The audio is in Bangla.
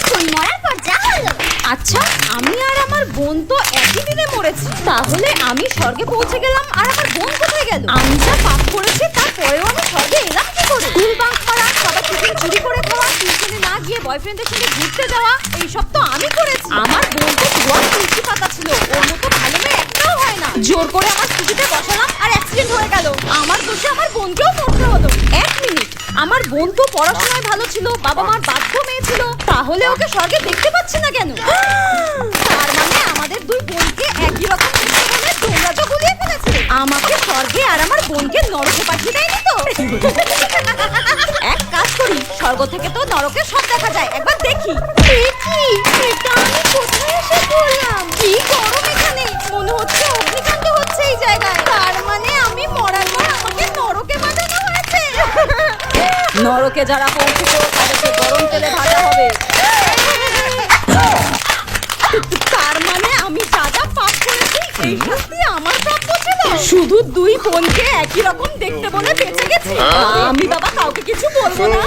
তুই মরার পর যা হলো। আচ্ছা, আমি আর আমার বোন তো একই দিনে মরেছি, তাহলে আমি স্বর্গে পৌঁছে গেলাম আর আমার বোন কোথায় গেল? আমি যা পাপ করেছি তারপরেও আমি স্বর্গে এলাম কি করে? স্কুল বাঙ্ক করা, সবার টিফিন চুরি করে খাওয়া, টিউশনে না গিয়ে বয়ফ্রেন্ডের সঙ্গে ঘুরতে যাওয়া, এইসব তো আমি করেছি। আমার বোন তো ধোয়া তুলসী পাতা ছিল, ওর মতো ভালো মেয়ে একটাও হয় না। জোর করে আমার স্কুটিতে বসালাম আর অ্যাক্সিডেন্ট হয়ে গেল। আমার দোষে আমার বোনকেও মরতে হলো। এক মিনিট, আমার বোন তো পড়াশোনায় ভালো ছিল, বাবা মার বাধ্য মেয়ে ছিল, তাহলে ওকে স্বর্গে দেখতে পাচ্ছি না কেন? তার মানে আমাদের দুই বোনকে একই রকম দেখতে বলে তোমরা তো গুলিয়ে ফেলেছে। আমাকে স্বর্গে আর আমার বোনকে নরকে পাঠিয়ে দেয়নি তো? এক কাজ করি, স্বর্গ থেকে তো নরকে সব দেখা যায়, একবার দেখি। দেখি এটা আমি কোথায় এসে পড়লাম? কি গরম এখানে, মনে হচ্ছে অগ্নিকাণ্ড হচ্ছে এই জায়গায়। তার মানে আমি মরার পর আমাকে নরকে পাঠানো হয়েছে। নরকে যারা পৌঁছেছে তাদেরকে গরম তেলে ভাজা হবে। তার মানে আমি যা যা পাপ করেছি এই শাস্তি আমার প্রাপ্য ছিল। শুধু দুই বোনকে একই রকম দেখতে বলে বেঁচে গেছি। আমি বাবা কাউকে কিছু বলবো না।